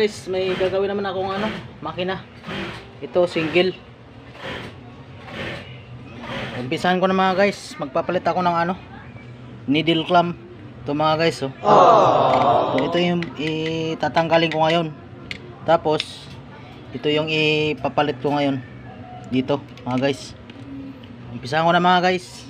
guys, may gagawin naman akong ano, makina. Ito single. Umpisahan ko na mga guys. Magpapalit ako ng ano, needle clamp. Ito mga guys, oh. Ito yung itatanggalin ko ngayon. Tapos ito yung ipapalit ko ngayon dito mga guys. Umpisahan ko na mga guys.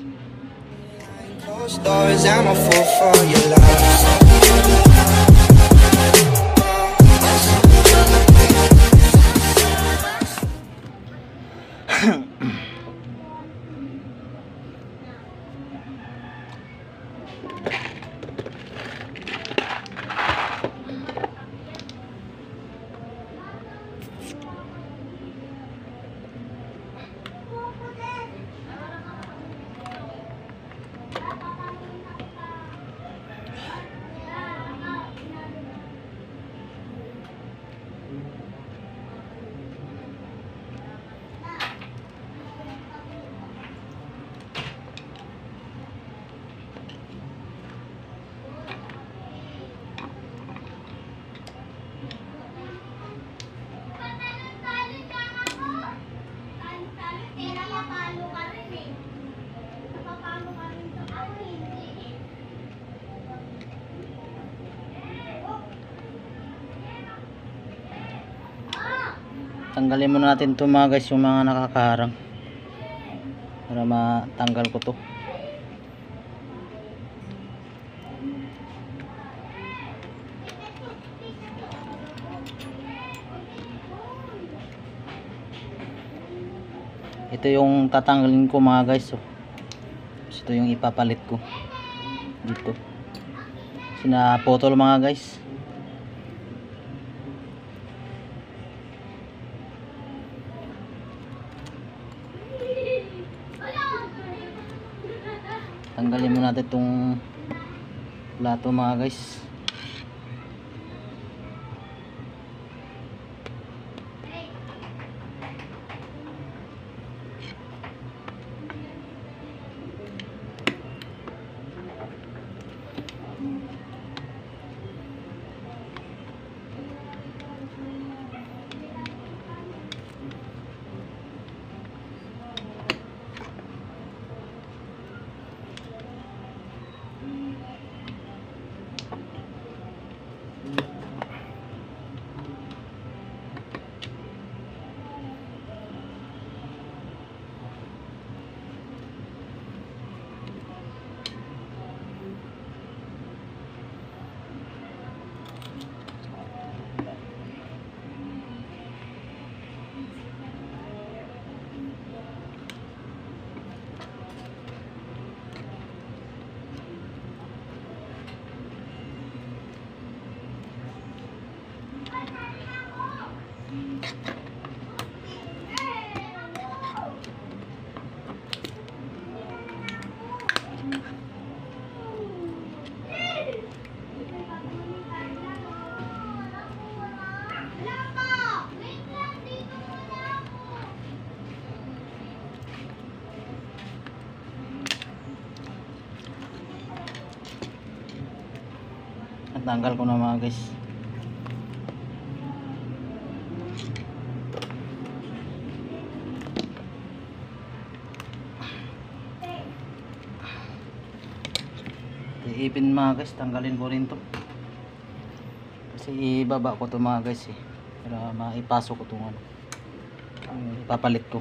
Tanggalin muna natin ito mga guys, yung mga nakakaharang para matanggal ko to. Ito yung tatanggalin ko mga guys, oh. Ito yung ipapalit ko dito. Sinapotol mga guys. Tanggalin mo natin itong plato mga guys. At tanggal ko na mga guys. Iipin mga guys, tanggalin ko rin to kasi ibaba ko to mga guys para maipasok ko itong ano, ipapalit ko.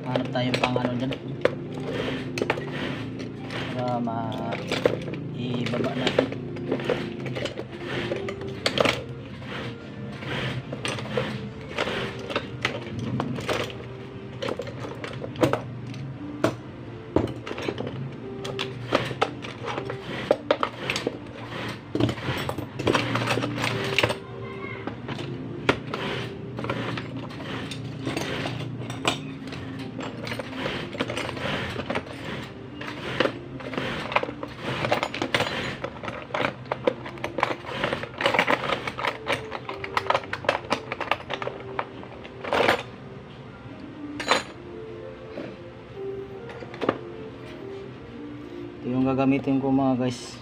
hanap tayo pang ano dyan para ibaba natin. Ito yung gagamitin ko mga guys,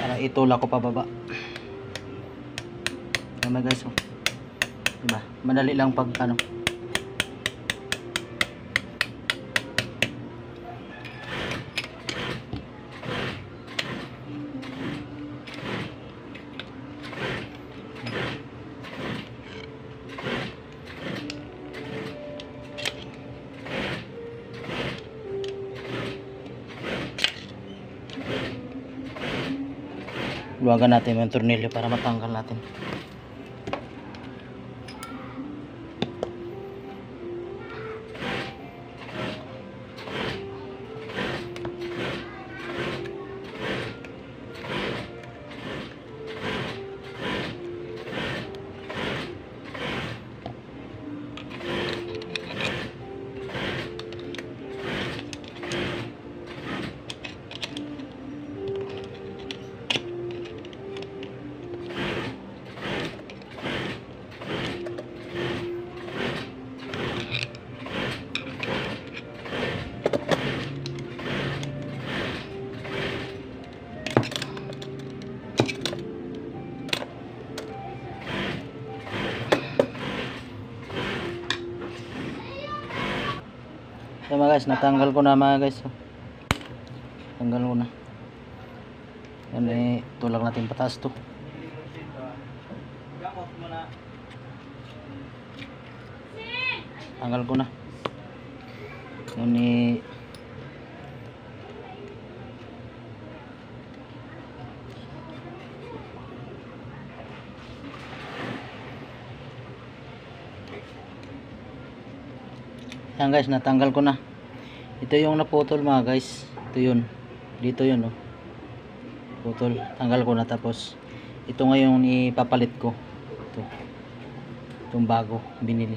para itulak ko pababa. Ayan mga guys, oh. Diba? Madali lang pag ano. Luwagan natin yung tornilyo para matanggal natin. So mga guys, natanggal ko na mga guys. Tanggal ko na. Yan, tulak natin pataas to. Tanggal ko na. Yan Yan guys, natanggal ko na. Ito yung naputol mga guys. Ito yun. Dito yun, oh. Putol. Tanggal ko na, tapos ito ngayon ipapalit ko. Ito. Itong bago binili.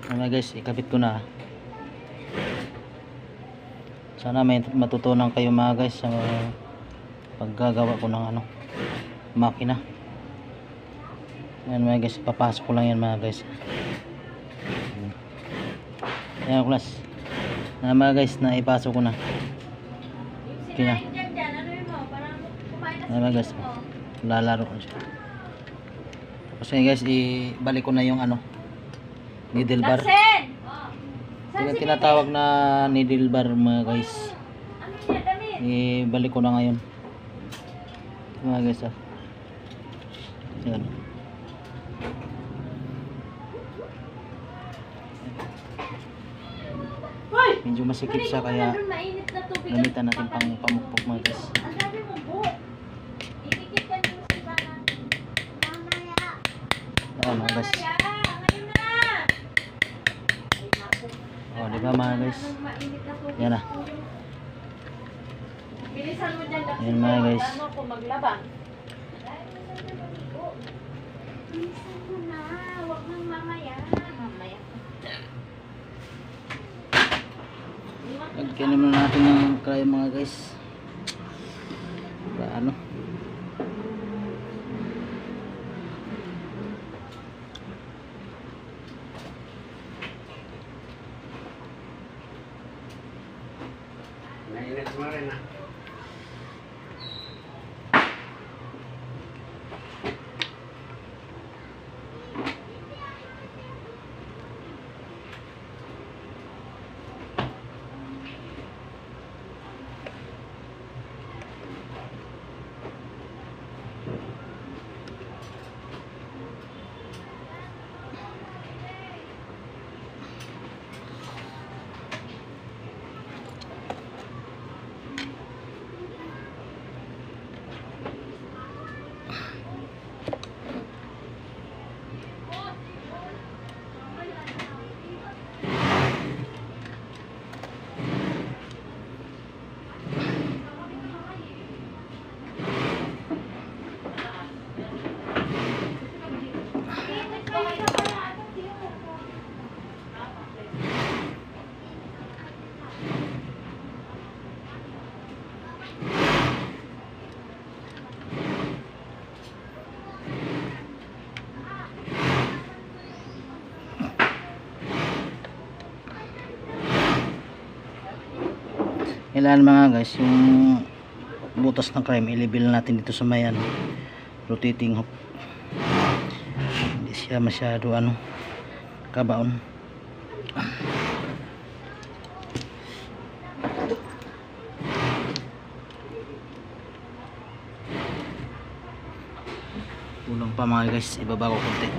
Yan guys, ikabit ko na. Sana may matutunan kayo mga guys sa paggagawa ko ng ano, makina. Yan mga guys, papasok ko lang yan mga guys. Ayan class, na mga guys, na ipasok ko na. Okay na. Ayan mga guys, lalaro ko siya. Tapos ngayon guys, ibalik ko na yung ano, needle bar. Ito yung tinatawag na needle bar mga guys. Ibalik ko na ngayon mga guys, ah. Ayan. Medyo masikip siya, kaya gamitan natin pang pamukpok mga guys. Ayan mga guys. O diba mga guys, yan na. Ayan mga guys. Lagyan naman natin ng cry mga guys. Para ano, nainit mo rin ah. Kailangan mga guys, yung butas ng crime i-level natin dito sa may ano, rotating hook. Hindi siya masyado ano, kabaon. Kulang pa mga guys, ibaba ko konti.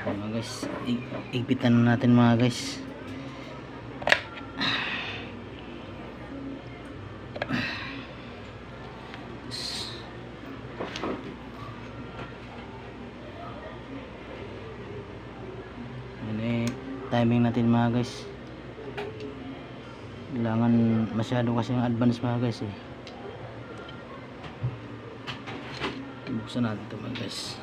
Mga guys, igpitan na natin mga guys. Ini timing natin mga guys. Kailangan masyado kasi yung advance mga guys eh. Buksan natin ito mga guys.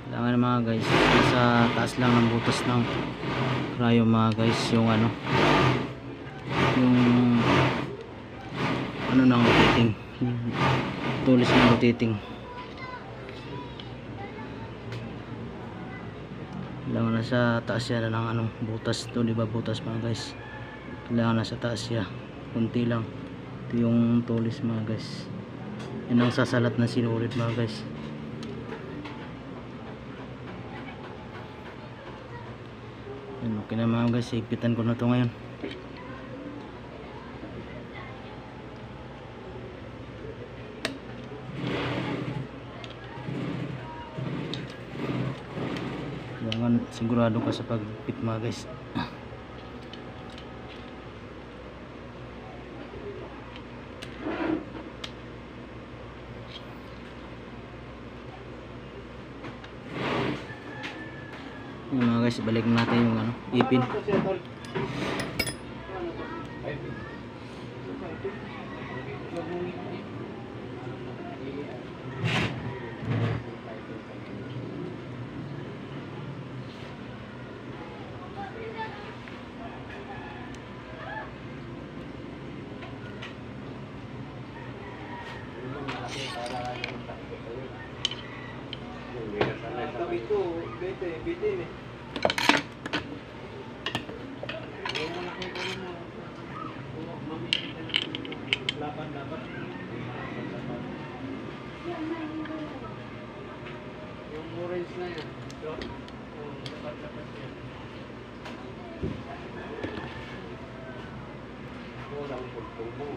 Kailangan mga guys, sa taas lang ng butas ng rayo mga guys, yung ano, yung ano ng rotating, yung tulis ng rotating. Kailangan na sa taas yan ng ano, butas to, diba butas mga guys, kailangan na sa taas yan, kunti lang. Ito yung tulis mga guys, yan ang sasalat na sinulit mga guys. Okay na mga guys, higpitan ko na to ngayon. Kailangan sigurado ka sa pagpit mga guys. Mga guys, balik natin yung ano, ipin. Yung orange na yan. Dapat yan. Kulang pagpong mo.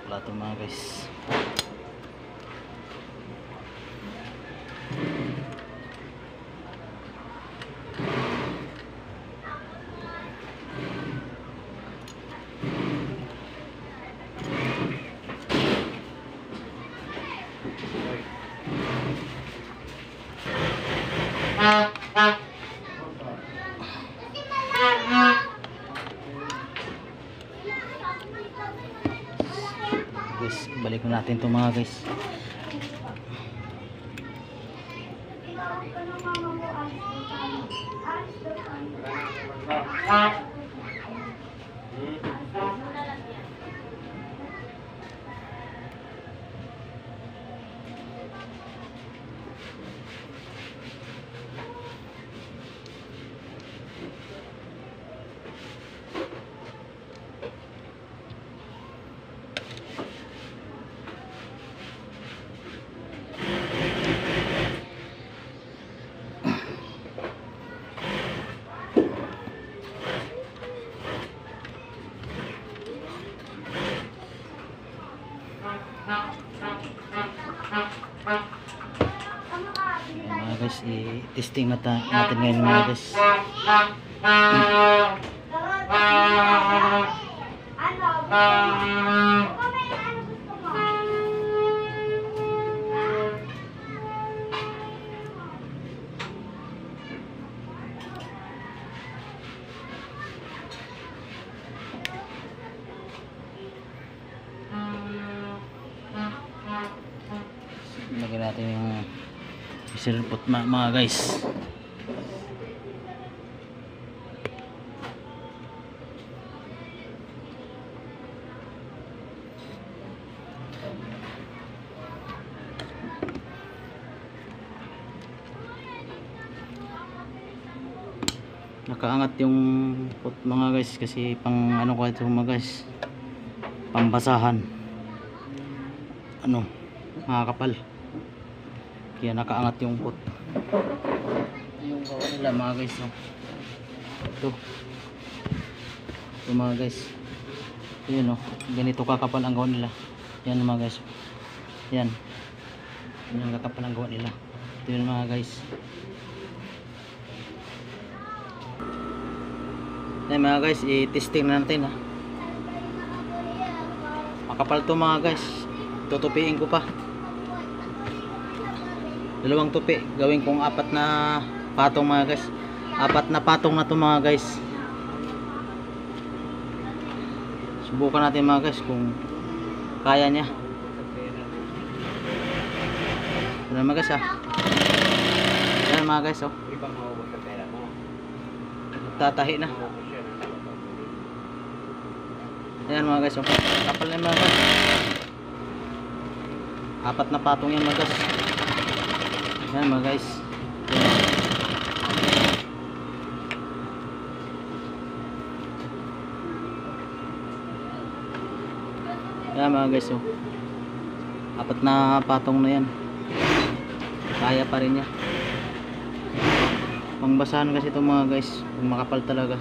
Plato mga guys. Guys, balik natin to mga guys. Mga guys, i-testing natin ngayon mga guys. Lagyan natin yung silpot mga guys. Nakaangat yung pot mga guys kasi pang ano ko ito mga guys, pambasahan, ano, makakapal, kaya nakaangat yung pot. Yung gawa nila mga guys, no? Ito mga guys, yun, no? Ganito kakapal ang gawa nila. Yan mga guys, yan yung kakapal ang gawa nila. Ito yun mga guys. Yan mga guys, i-testing natin ha. Makapal to mga guys. Tutupiin ko pa. Dalawang tupi. Gawin kong 4 na patong mga guys. 4 na patong na to mga guys. Subukan natin mga guys kung kaya niya. Yan mga guys ha. Yan mga guys oh. Tatahi na. Ayan mga guys, kapal na mga guys. 4 na patong yan mga guys. Ayan mga guys. Ayan mga guys, 4 na patong na yan. Kaya pa rin niya. Pangbasahan kasi ito mga guys, makapal talaga.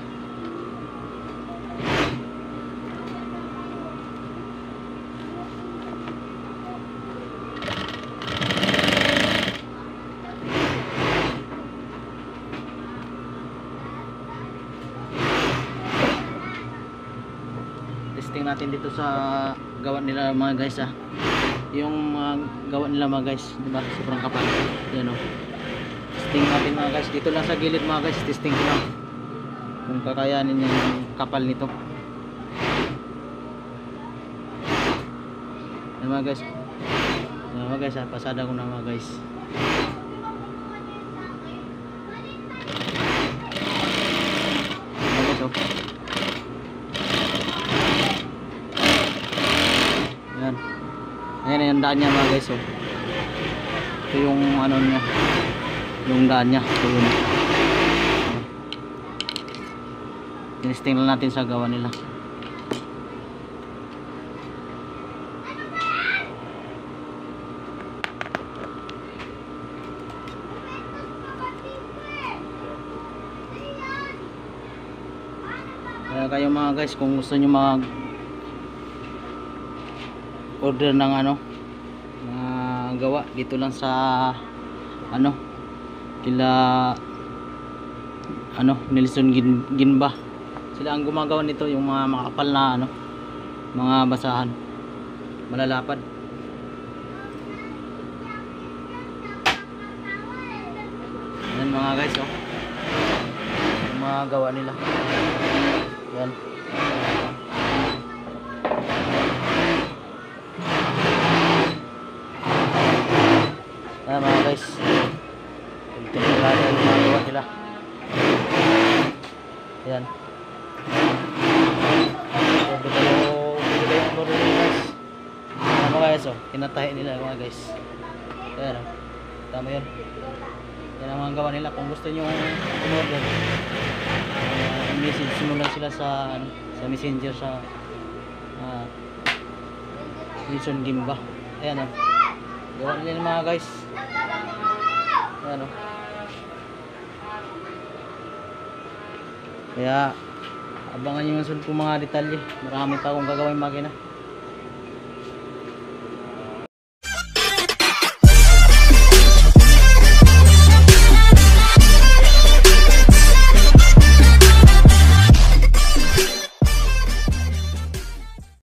Testing natin dito sa gawa nila mga guys ha. Yung gawa nila mga guys, diba? Sobrang kapal. Yan o. Testing natin mga guys. Dito lang sa gilid mga guys. Testing ko lang kung kakayanin yung kapal nito. Yan mga guys. Yan mga guys ha. Pasada ko na mga guys. Yan guys oh. Yan. Ayan yung daan niya mga guys oh. Ito yung ano niya, yung daan niya. Ito yun. Tinesting lang natin sa gawa nila. Kaya kayo mga guys, kung gusto nyo mag order ng ano gawa dito lang sa ano kila ano Nelson Ginba, sila ang gumagawa nito, yung mga makapal na ano mga basahan malalapad. Yan mga guys oh, yung mga gawa nila yan. Mga guys, Wala rin gumagawa sila. Ayan. So, bigay yung order nila guys. Ano guys, oh, tinatahi nila mga guys. Ayan, oh. Tama yun. Yan ang mga gawa nila. Kung gusto nyo umorder, message mo lang sila sa messenger sa Wilson Gimba. Ayan, oh. Gawa nila yung mga guys. Ayan, oh. Kaya abangan nyo yung sunod kong mga detalye. Marami pa akong gagawin makina.